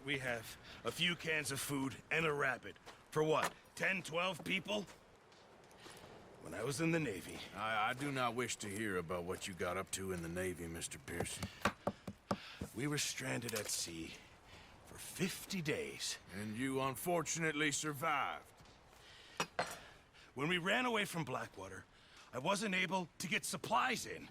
we have a few cans of food and a rabbit. For what, 10, 12 people? When I was in the Navy... I do not wish to hear about what you got up to in the Navy, Mr. Pearson. We were stranded at sea for 50 days. And you unfortunately survived. When we ran away from Blackwater, I wasn't able to get supplies in.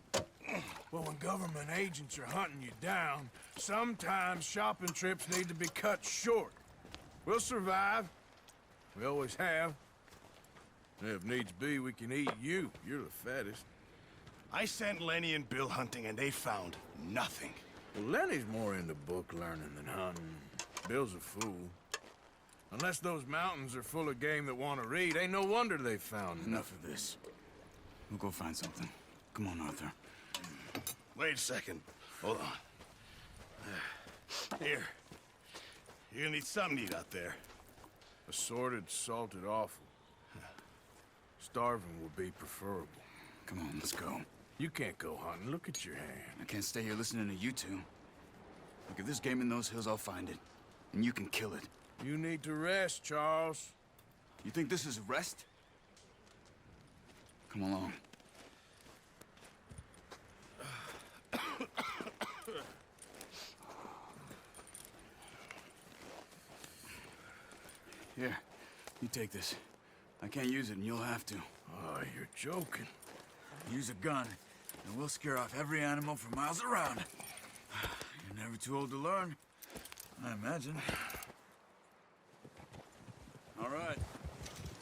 Well, when government agents are hunting you down, sometimes shopping trips need to be cut short. We'll survive. We always have. If needs be, we can eat you. You're the fattest. I sent Lenny and Bill hunting, and they found nothing. Well, Lenny's more into book learning than hunting. Bill's a fool. Unless those mountains are full of game that want to read, ain't no wonder they found Enough of this. We'll go find something. Come on, Arthur. Wait a second. Hold on. Here. You're gonna need something to eat out there. Assorted, salted offal. Starving would be preferable. Come on, let's go. You can't go hunting. Look at your hand. I can't stay here listening to you two. Look, if there's game in those hills, I'll find it. And you can kill it. You need to rest, Charles. You think this is rest? Come along. Here, you take this. I can't use it, and you'll have to. Oh, you're joking. Use a gun, and we'll scare off every animal for miles around. You're never too old to learn, I imagine. All right,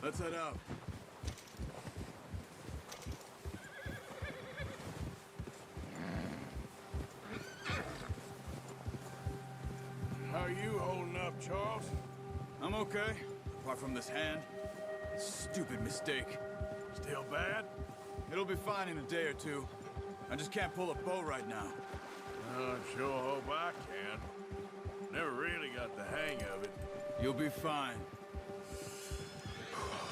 let's head out. How are you holding up, Charles? I'm okay, apart from this hand. Stupid mistake. Still bad? It'll be fine in a day or two. I just can't pull a bow right now. I sure hope I can. Never really got the hang of it. You'll be fine.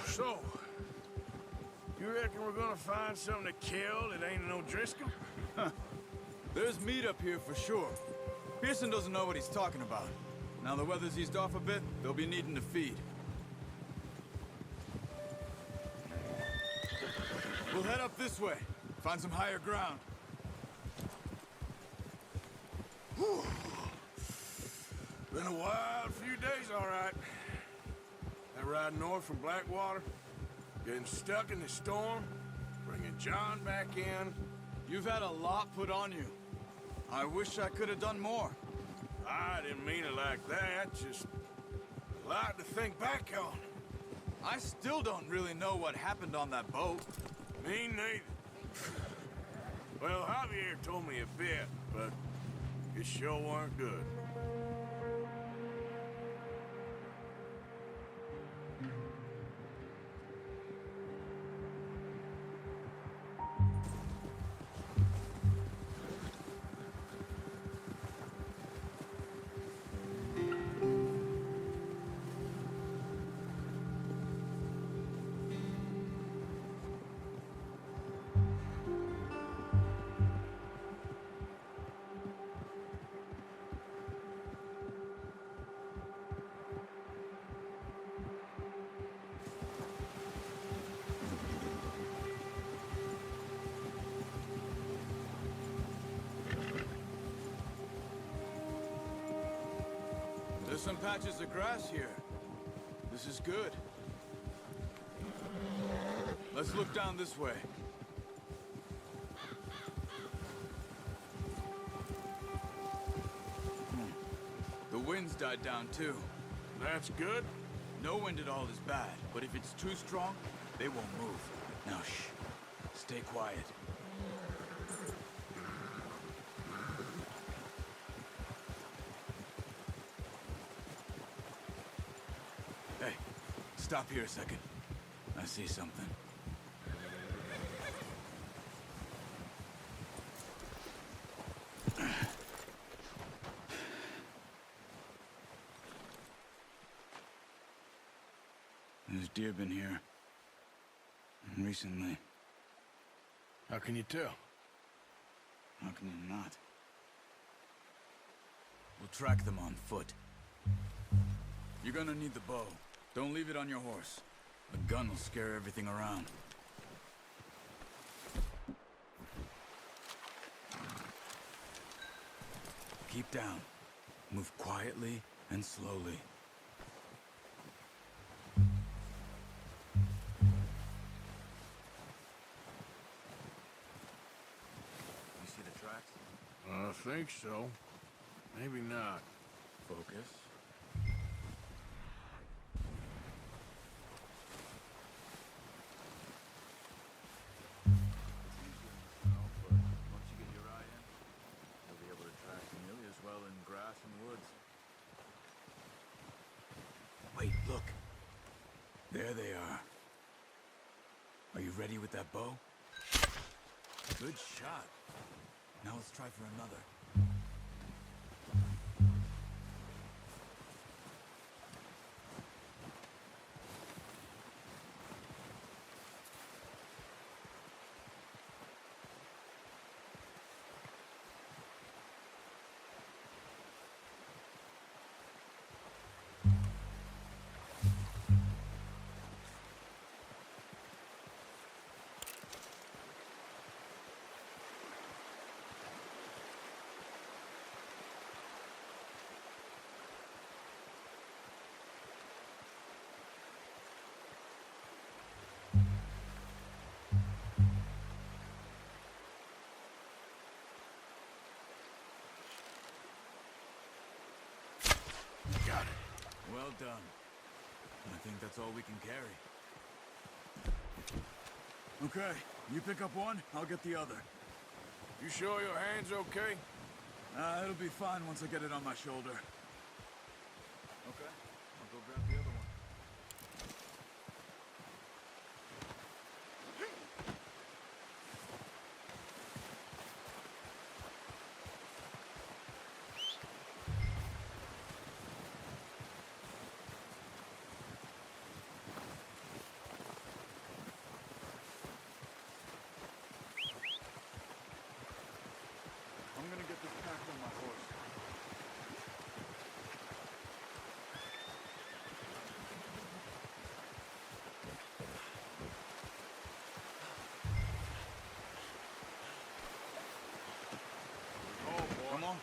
So, you reckon we're gonna find something to kill that ain't no Driscoll? There's meat up here for sure. Pearson doesn't know what he's talking about. Now the weather's eased off a bit, they'll be needing to feed. We'll head up this way. Find some higher ground. Whew. Been a wild few days, all right. That ride north from Blackwater, getting stuck in the storm, bringing John back in. You've had a lot put on you. I wish I could have done more. I didn't mean it like that, just a lot to think back on. I still don't really know what happened on that boat. Me neither. Well, Javier told me a bit, but it sure weren't good. There's some patches of grass here. This is good. Let's look down this way. The wind's died down too. That's good. No wind at all is bad, but if it's too strong, they won't move. Now shh. Stay quiet. Hey, stop here a second. I see something. There's deer been here. Recently. How can you tell? How can you not? We'll track them on foot. You're gonna need the bow. Don't leave it on your horse. The gun will scare everything around. Keep down. Move quietly and slowly. You see the tracks? I think so. Maybe not. Focus. Once you get your eye in, you'll be able to track nearly as well in grass and woods. Wait, look. There they are. Are you ready with that bow? Good shot. Now let's try for another. Got it. Well done. I think that's all we can carry. Okay, you pick up one, I'll get the other. You sure your hand's okay? It'll be fine once I get it on my shoulder. Okay, I'll go grab the other one. I'm gonna get this packed on my horse. Oh, boy. Come on,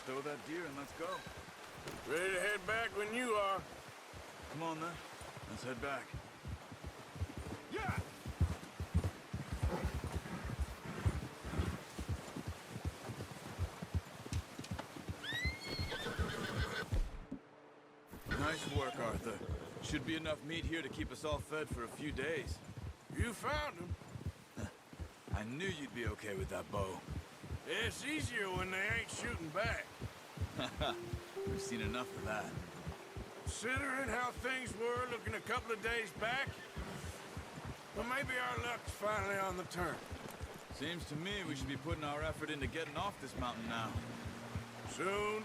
stow that deer and let's go. Ready to head back when you are. Come on then, let's head back. Yeah! Nice work, Arthur. Should be enough meat here to keep us all fed for a few days. You found him. I knew you'd be okay with that bow. It's easier when they ain't shooting back. We've seen enough of that. Considering how things were looking a couple of days back, well, maybe our luck's finally on the turn. Seems to me we should be putting our effort into getting off this mountain now. Soon.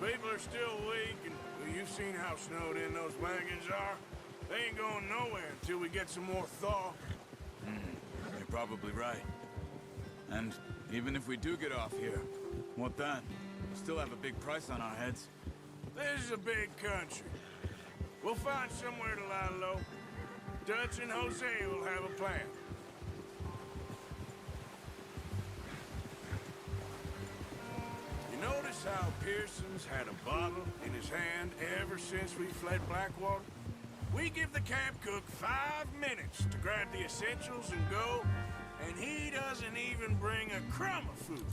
People are still weak, and well, you've seen how snowed in those wagons are. They ain't going nowhere until we get some more thaw. You're probably right. And even if we do get off here, what then? We still have a big price on our heads. This is a big country. We'll find somewhere to lie low. Dutch and Jose will have a plan. You notice how Pearson's had a bottle in his hand ever since we fled Blackwater? We give the camp cook 5 minutes to grab the essentials and go, and he doesn't even bring a crumb of food.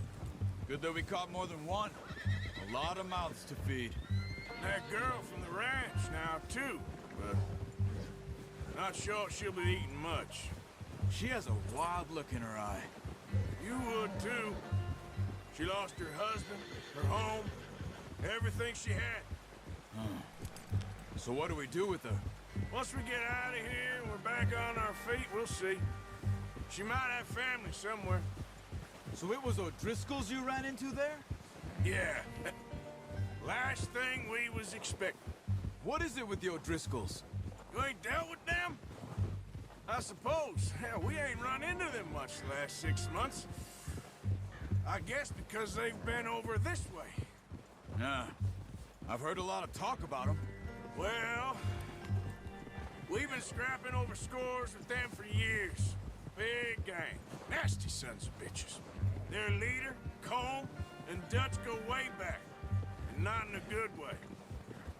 Good that we caught more than one. A lot of mouths to feed. That girl from the ranch now, too, but not sure she'll be eating much. She has a wild look in her eye. You would, too. She lost her husband, her home, everything she had. So what do we do with her? Once we get out of here and we're back on our feet, we'll see. She might have family somewhere. So it was O'Driscolls you ran into there? Yeah. Last thing we was expecting. What is it with the O'Driscolls? You ain't dealt with them? I suppose. Hell, we ain't run into them much the last 6 months. I guess because they've been over this way. Yeah. I've heard a lot of talk about them. Well, we've been scrapping over scores with them for years. Big gang. Nasty sons of bitches. Their leader, Cole, and Dutch go way back. And not in a good way.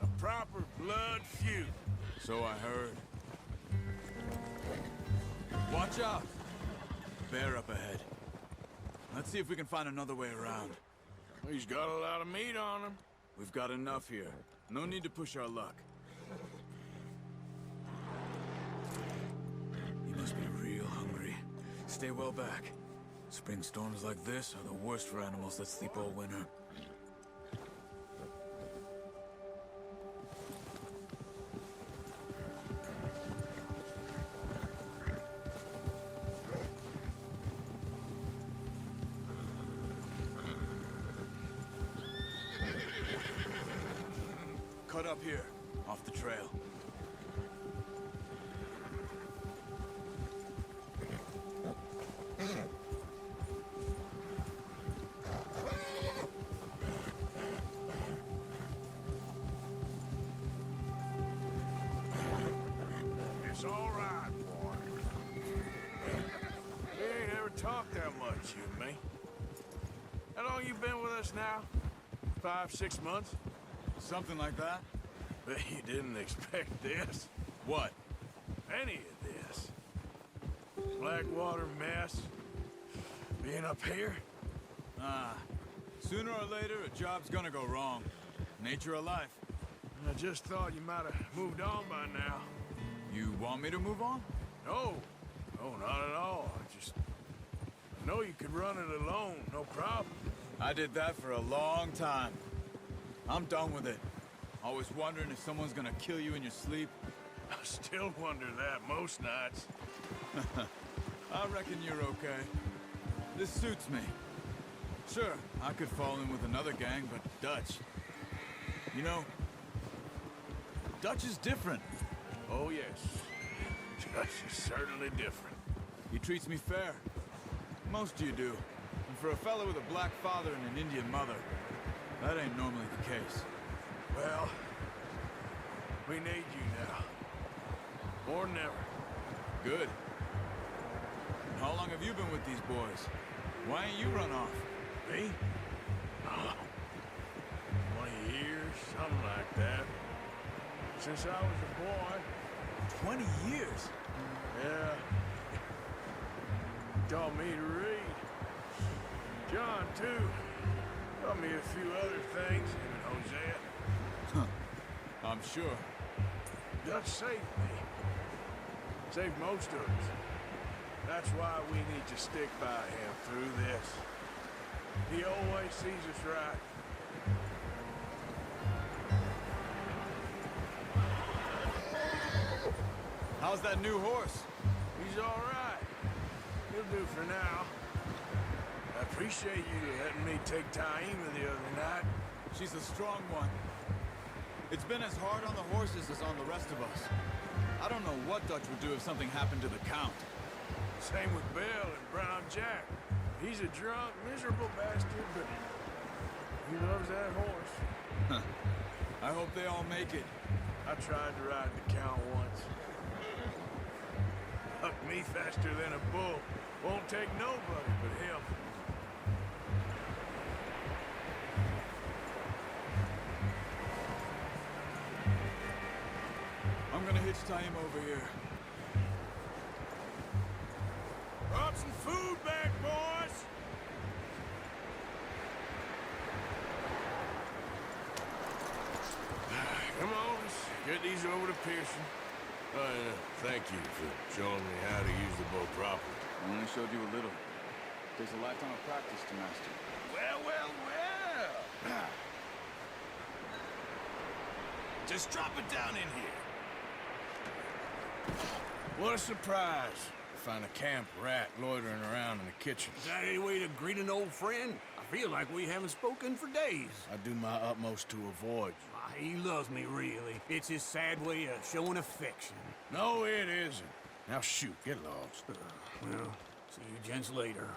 A proper blood feud. So I heard. Watch out! Bear up ahead. Let's see if we can find another way around. He's got a lot of meat on him. We've got enough here. No need to push our luck. You must be real hungry. Stay well back. Spring storms like this are the worst for animals that sleep all winter. Cut up here, off the trail. It's all right, boy. We ain't ever talked that much, you and me. How long you been with us now? 5, 6 months? Something like that? Bet you didn't expect this. What? Any of this. Blackwater mess. Being up here? Sooner or later, a job's gonna go wrong. Nature of life. I just thought you might have moved on by now. You want me to move on? No. No, not at all. I know you could run it alone, no problem. I did that for a long time. I'm done with it. Always wondering if someone's gonna kill you in your sleep. I still wonder that most nights. I reckon you're okay. This suits me. Sure, I could fall in with another gang, but Dutch... You know, Dutch is different. Oh, yes. Dutch is certainly different. He treats me fair. Most of you do. And for a fella with a black father and an Indian mother, that ain't normally the case. Well, we need you now. More than ever. Good. And how long have you been with these boys? Why ain't you run off? Me? Oh, 20 years, something like that. Since I was a boy. 20 years? Yeah. Taught me to read. John, too. Taught me a few other things, him and Hosea. I'm sure. Dutch saved me. Saved most of us. That's why we need to stick by him through this. He always sees us right. How's that new horse? He's all right. He'll do for now. I appreciate you letting me take Taima the other night. She's a strong one. It's been as hard on the horses as on the rest of us. I don't know what Dutch would do if something happened to the Count. Same with Bill and Brown Jack. He's a drunk, miserable bastard, but he loves that horse. I hope they all make it. I tried to ride the Count once. Hucked me faster than a bull. Won't take nobody but him. I'm gonna hitch Taima over here. Brought some food back, boys! Come on, let's get these over to Pearson. Thank you for showing me how to use the bow properly. I only showed you a little. Takes a lifetime of practice to master. Well, well, well! Just drop it down in here. What a surprise. Find a camp rat loitering around in the kitchen. Is that any way to greet an old friend? I feel like we haven't spoken for days. I do my utmost to avoid you. Ah, he loves me, really. It's his sad way of showing affection. No, it isn't. Now shoot, get lost. Well, see you gents later.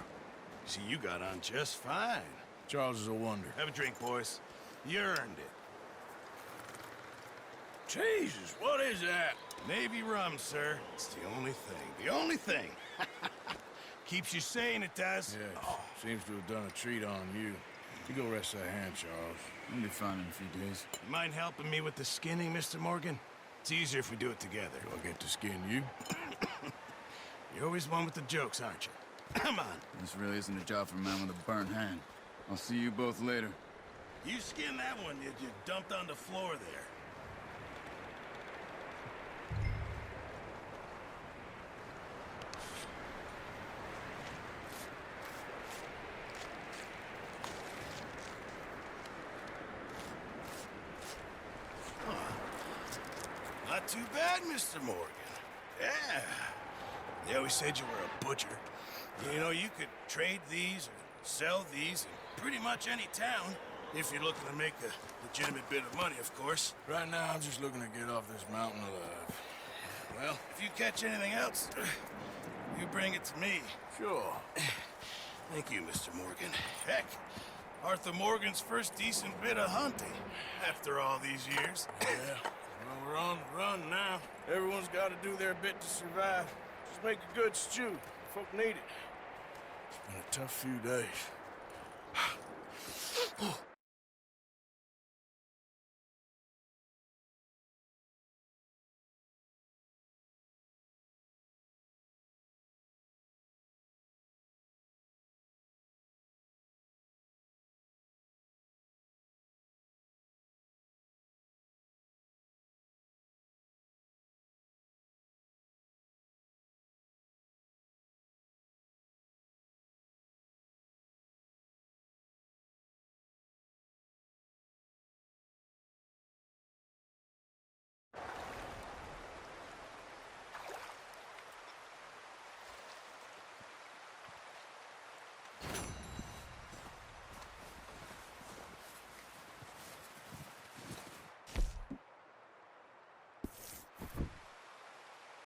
See, you got on just fine. Charles is a wonder. Have a drink, boys. You earned it. Jesus, what is that? Navy rum, sir. It's the only thing. The only thing. Keeps you sane, it does. Yeah, seems to have done a treat on you. You go rest that hand, Charles. I'll be fine in a few days. You mind helping me with the skinning, Mr. Morgan? It's easier if we do it together. Do I get to skin you? You're always one with the jokes, aren't you? Come on. This really isn't a job for a man with a burnt hand. I'll see you both later. You skin that one you dumped on the floor there. Not too bad, Mr. Morgan. Yeah. They always said you were a butcher. You know, you could trade these or sell these in pretty much any town, if you're looking to make a legitimate bit of money, of course. Right now, I'm just looking to get off this mountain alive. Well, if you catch anything else, you bring it to me. Sure. Thank you, Mr. Morgan. Heck, Arthur Morgan's first decent bit of hunting after all these years. Yeah. Well, we're on the run now. Everyone's got to do their bit to survive. Just make a good stew. Folk need it. It's been a tough few days.